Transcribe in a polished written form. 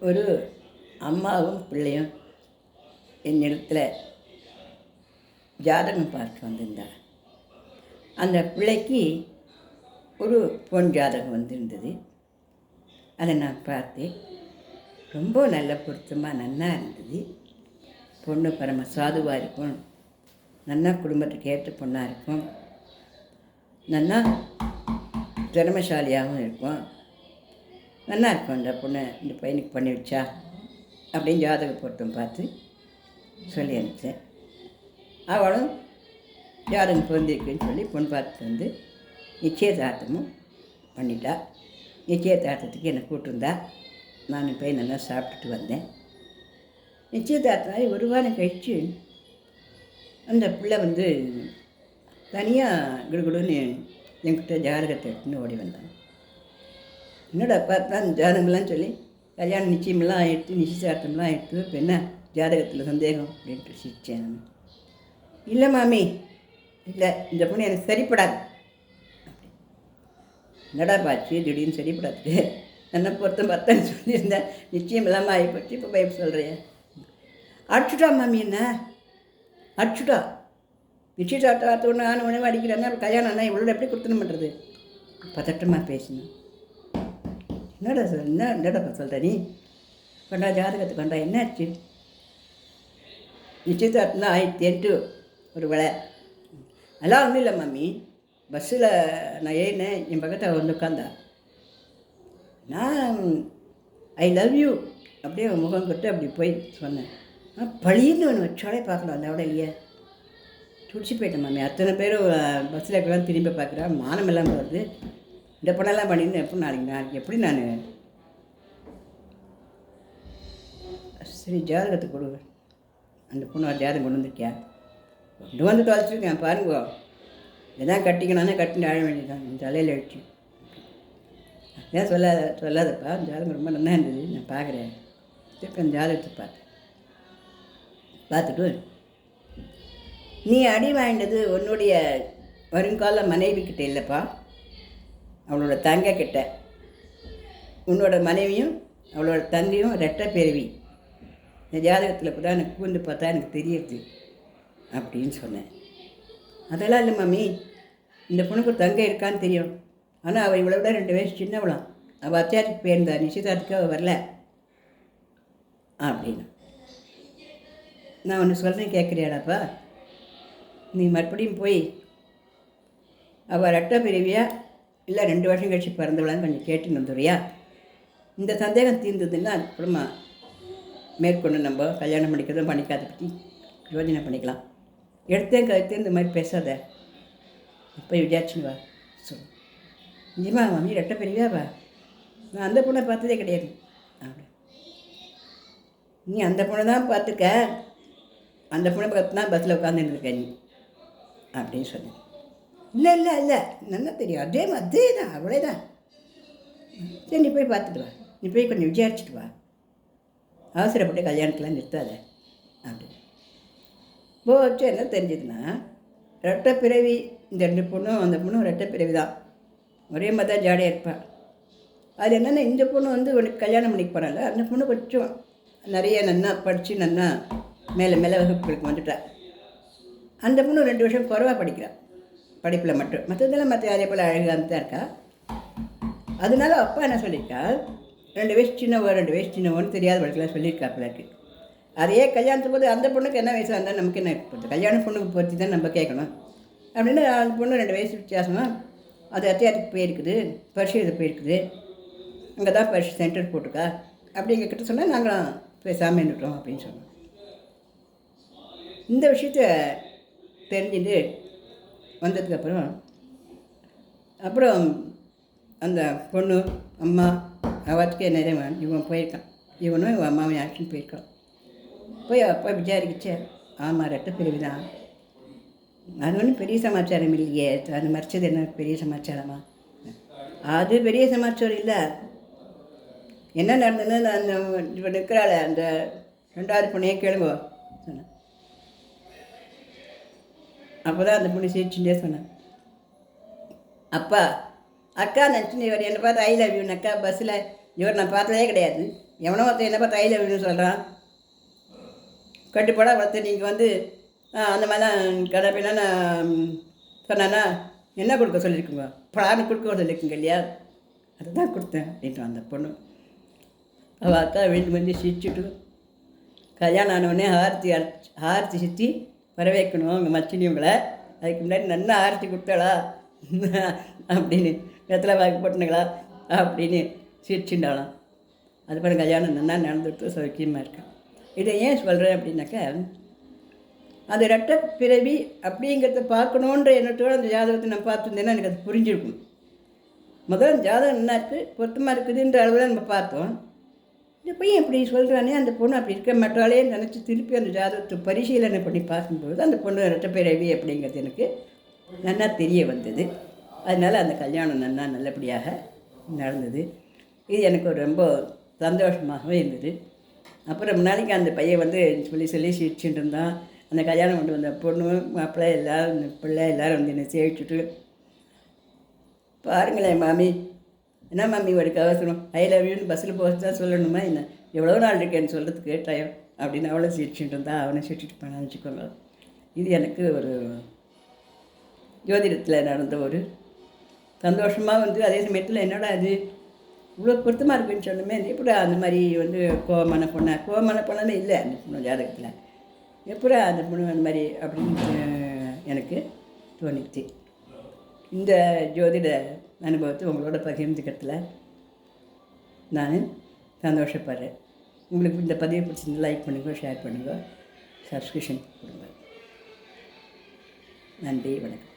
ஒரு அம்மாவும் பிள்ளையும் என்னிடத்தில் ஜாதகம் பார்க்க வந்திருந்தார். அந்த பிள்ளைக்கு ஒரு பொன் ஜாதகம் வந்திருந்தது. அதை நான் பார்த்தேன். ரொம்ப நல்ல பொருத்தமாக நன்னா இருந்தது. பொண்ணு பரம சாதுவாக இருக்கும், நன்னா குடும்பத்துக்கு ஏற்ற பொண்ணாக இருக்கும், நன்னா திறமைசாலியாகவும் இருக்கும், நல்லா இருக்கும். இந்த பொண்ணை இந்த பையனுக்கு பண்ணி வச்சா அப்படின்னு ஜாதக பொருத்தம் பார்த்து சொல்லி அனுப்பிச்சேன். அவளும் ஜாதகம் பொருந்திருக்குன்னு சொல்லி பொண்ணு பார்த்துட்டு வந்து நிச்சயதார்த்தமும் பண்ணிட்டா. நிச்சயதார்த்தத்துக்கு என்னை கூப்பிட்டுருந்தா. நான் போய் நல்லா சாப்பிட்டுட்டு வந்தேன். நிச்சயதார்த்தம் ஒரு வாரம் கழித்து அந்த பிள்ளை வந்து தனியாக குடுகுடுன்னு என்கிட்ட ஜாதகத்தை எடுத்துன்னு ஓடி வந்தாங்க. என்னோட பார்த்தா அந்த ஜாதகம்லாம் சொல்லி கல்யாணம் நிச்சயமெல்லாம் ஆகிடுத்து, நிச்சயதார்த்தம்லாம் ஆகிடுத்து, இப்போ என்ன ஜாதகத்தில் சந்தேகம் அப்படின்ட்டு சிரித்தேன். நான் இல்லை மாமி, இல்லை இந்த பொண்ணு எனக்கு சரிப்படாது. என்னடா பாச்சு திடீர்னு சரிப்படாது, என்ன பொருத்தம் பார்த்தேன்னு சொல்லியிருந்தேன், நிச்சயம் இல்லாமல் ஆகிப்போச்சு, இப்போ பயப்பு சொல்கிறேன். அடிச்சுட்டா மாமி, என்ன அடிச்சுட்டா, நிச்சயதார்த்தம் நான் உணவு அடிக்கிறேன்னா கல்யாணம் ஆனால் இவ்வளோ எப்படி கொடுத்தணும் பண்ணுறது? பதட்டமாக பேசணும். என்னடா சொல்கிற நீ? கொண்டா ஜாதகத்தை கொண்டா, என்னாச்சு? நிச்சயதார்த்தம் தான் ஆயிடுத்து ஒரு வேலை. அதெல்லாம் ஒன்றும் இல்லை மாமி, பஸ்ஸில் நான் ஏறினேன், என் பக்கத்தில் வந்து உட்காந்தா. நான் ஐ லவ் யூ அப்படியே முகம் கொட்டு அப்படி போய் சொன்னேன். பழின்னு ஒன்று வச்சாலே பார்க்கலாம், அந்த விட இல்லையே. துடிச்சு போயிட்டேன் மாமி. அத்தனை பேரும் பஸ்ஸில் எப்படிலாம் திரும்பி பார்க்குறேன், மானம் எல்லாம் வருது. இந்த பொண்ணெல்லாம் பண்ணியிருந்தேன், எப்போ நாளைக்கு எப்படி நான் சரி ஜாதகத்துக்கு கொடுவேன். அந்த பொண்ணு ஜாதகம் கொண்டு வந்திருக்கியா? கொண்டு வந்து தொலைச்சிருக்கேன் பாருங்க. எதான் கட்டிக்கணும்னா கட்டின்னு ஆழ வேண்டியதான், என் தலையில் அடிச்சு. ஏன் சொல்லாதப்பா, ஜாதகம் ரொம்ப நல்லா இருந்தது, நான் பார்க்குறேன். திருப்பி அந்த ஜாதகத்தை பார்த்துட்டு நீ அடி வாங்கினது உன்னுடைய வருங்கால மனைவிக்கிட்ட இல்லைப்பா, அவளோட தங்க கிட்ட. உன்னோட மனைவியும் அவளோட தங்கையும் ரெட்டை பிறவி. இந்த ஜாதகத்தில் கூட எனக்கு கூந்து பார்த்தா எனக்கு தெரியுது அப்படின்னு சொன்னேன். அதெல்லாம் இல்லை மாமி, இந்த பொண்ணுக்கு ஒரு தங்கை இருக்கான்னு தெரியும், ஆனால் அவள் இவ்வளோ விட 2 வயசு சின்னவளாம். அவள் அத்தியாரத்துக்கு போயிருந்தா, நிச்சயதார்த்துக்கு அவள் வரல அப்படின்னு. நான் ஒன்று சொல்கிறேன், கேட்குறியாடாப்பா? நீ மறுபடியும் போய் அவள் ரெட்டை பிறவியா இல்லை 2 வருஷம் கழிச்சு பிறந்தவளான்னு கொஞ்சம் கேட்டுன்னு வந்துடுறியா? இந்த சந்தேகம் தீர்ந்ததுன்னா அதுக்கப்புறமா மேற்கொண்டு நம்ம கல்யாணம் பண்ணிக்கிறதும் பண்ணிக்காத பற்றி யோஜனை பண்ணிக்கலாம். எடுத்தேன் கருத்து இந்த மாதிரி பேசாத, போய் விசாரிச்சுன்னு வா சொல்லு. நிஜமா மாமி ரெட்டை பிறவியா? வா, நான் அந்த பொண்ணை பார்த்ததே கிடையாது. அப்படி நீ அந்த பொண்ணை தான் பார்த்துக்க, அந்த பொண்ணை பார்த்து தான் பஸ்ஸில் உட்காந்துருக்க நீ அப்படின்னு சொன்னேன். இல்லை இல்லை இல்லை, நல்லா தெரியும், அதே தான், அவளே தான். சரி நீ போய் பார்த்துட்டு வா, நீ போய் கொஞ்சம் விசாரிச்சுட்டு வா, அவசரப்பட்டு கல்யாணத்தெலாம் நிறுத்தாத அப்படி. போச்சு. என்ன தெரிஞ்சதுன்னா ரெட்டை பிறவி, இந்த 2 பொண்ணும் அந்த பொண்ணும் ரெட்டை பிறவி தான், ஒரே மாதிரி தான் ஜாலியாக இருப்பாள். அது என்னென்னா இந்த பொண்ணு வந்து உனக்கு கல்யாணம் பண்ணிக்க போகிறாள், அந்த பொண்ணு கொஞ்சம் நிறைய நன்னா படித்து நன்னா மேலே வகுப்புகளுக்கு வந்துட்டாள். அந்த பொண்ணு 2 வருஷம் குறைவாக படிக்கிறாள், படிப்பில் மட்டும். மற்றதெல்லாம் அதே போல் அழகாக தான் இருக்கா. அதனால அப்பா என்ன சொல்லியிருக்கா, 2 வயசு சின்னவன்னு தெரியாத வழக்கெல்லாம் சொல்லியிருக்காப்புல இருக்கு. அதையே கல்யாணத்துக்கு போது அந்த பொண்ணுக்கு என்ன வயசாக இருந்தால் நமக்கு என்ன போகுது, கல்யாண பொண்ணுக்கு பொறுத்து தான் நம்ம கேட்கணும் அப்படின்னு. அந்த பொண்ணு 2 வயசு வித்தியாசமாக அது அத்தியாரத்துக்கு போயிருக்குது, பரிசு இது போயிருக்குது, அங்கே தான் பரிசு சென்டர் போட்டிருக்கா அப்படிங்கிட்ட சொன்னால் நாங்கள் பேசாமல் நின்றுட்டோம் அப்படின்னு சொன்னோம். இந்த விஷயத்த தெரிஞ்சுட்டு வந்ததுக்கப்புறம் அந்த பொண்ணு அம்மா அவத்துக்கே நிறைய இவன் போயிருக்கான், இவனும் இவன் அம்மாவும் ஆக்ஷன் போயிருக்கான். போய் அப்பா விசாரிக்கிச்சே, ஆமாம் ரெட்டை பிரிவு தான், அது ஒன்றும் பெரிய சமாச்சாரம் இல்லையே, அது மறைச்சது என்ன பெரிய சமாச்சாரமா? அது பெரிய சமாச்சாரம் இல்லை. என்ன நடந்ததுன்னு அந்த இப்போ நிற்கிறாள் அந்த 2வது பொண்ணையே கேளுங்க சொன்னேன். அப்போ தான் அந்த பொண்ணு சிரிச்சுட்டே சொன்னேன், அப்பா அக்கா நினச்சின்னு இவர் என்னை பார்த்து ஐ லவ் யூன்னு அக்கா பஸ்ஸில் இவர் நான் பார்த்ததே கிடையாது, எவனோ ஒருத்தன் என்னப்பா தையில் விழுன்னு சொல்கிறான், கட்டுப்பாடாக ஒருத்தர் நீங்கள் வந்து அந்த மாதிரிலாம் கதை நான் சொன்னான்னா என்ன கொடுக்க சொல்லியிருக்குங்க, பலான்னு கொடுக்க சொல்லியிருக்குங்க இல்லையா, அதுதான் கொடுத்தேன் அப்படின்ட்டு அந்த பொண்ணு. அவள் அக்கா வீட்டு வந்து சிரிச்சுட்டு கல்யாணம் ஆனவுடனே ஆரத்தி சுற்றி வரவேற்கணும் உங்கள் மச்சினியவங்களை, அதுக்கு முன்னாடி நல்லா ஆரத்தி கொடுத்தாளா அப்படின்னு வெத்தலை வாக்கு போட்டுனுங்களா அப்படின்னு சிரிச்சுண்டாலாம். அது பாரு கல்யாணம் நல்லா நடந்துட்டு சௌக்கியமாக இருக்கேன். இதை ஏன் சொல்கிறேன் அப்படின்னாக்கா, அது ரெட்டை பிறவி அப்படிங்கிறத பார்க்கணுன்ற எண்ணத்தோடு அந்த ஜாதகத்தை நான் பார்த்துருந்தேன்னா எனக்கு அது புரிஞ்சிருக்கும். முதல் ஜாதகம் என்ன இருக்குது பொருத்தமாக இருக்குதுன்ற அளவில் நம்ம பார்த்தோம். இந்த பையன் இப்படி சொல்கிறானே, அந்த பொண்ணு அப்படி இருக்க மாட்டாளே நினச்சி திருப்பி அந்த ஜாதகத்தை பரிசீலனை பண்ணி பார்க்கும்போது அந்த பொண்ணு ரெட்டப்பிறவி அப்படிங்கிறது எனக்கு நல்லா தெரிய வந்தது. அதனால் அந்த கல்யாணம் நல்லபடியாக நடந்தது. இது எனக்கு ரொம்ப சந்தோஷமாகவே இருந்தது. அப்புறம் முன்னாடிக்கு அந்த பையன் வந்து சொல்லி சிரிச்சுட்டு இருந்தான். அந்த கல்யாணம் கொண்டு வந்த பொண்ணு மாப்பிள்ளை எல்லோரும் பிள்ளை எல்லோரும் வந்து என்னை சேவிச்சுட்டு, பாருங்களேன் மாமி, என்ன மாமி ஒரு அவசரம், ஐ லவ் யூன்னு பஸ்ஸில் போக தான் சொல்லணுமா என்ன, எவ்வளோ நாள் இருக்கேன்னு சொல்கிறதுக்கு டைம் அப்படின்னு அவளும் சிரிச்சுட்டு இருந்தான். அவனை சிரிச்சுட்டு போனான்னு வச்சுக்கோங்க. இது எனக்கு ஒரு ஜோதிடத்தில் நடந்த ஒரு சந்தோஷமாக வந்து, அதே சமயத்தில் என்னடா அது இவ்வளோ பொருத்தமாக இருக்குன்னு சொன்னோமே, எப்படி அந்த மாதிரி வந்து கோவமான பொண்ணாமே இல்லை அந்த பொண்ணு ஜாதகத்தில், எப்படா அந்த பொண்ணு அந்த மாதிரி அப்படின்னு எனக்கு தோணிச்சு. இந்த ஜோதிட அனுபவத்தை உங்களோட பகிர்ந்துக்கிறதுல நான் சந்தோஷப்படுறேன். உங்களுக்கு இந்த பதிவை பிடிச்சிருந்து லைக் பண்ணுங்க, ஷேர் பண்ணுங்கள், சப்ஸ்கிரிப்ஷன் கொடுங்க. நன்றி, வணக்கம்.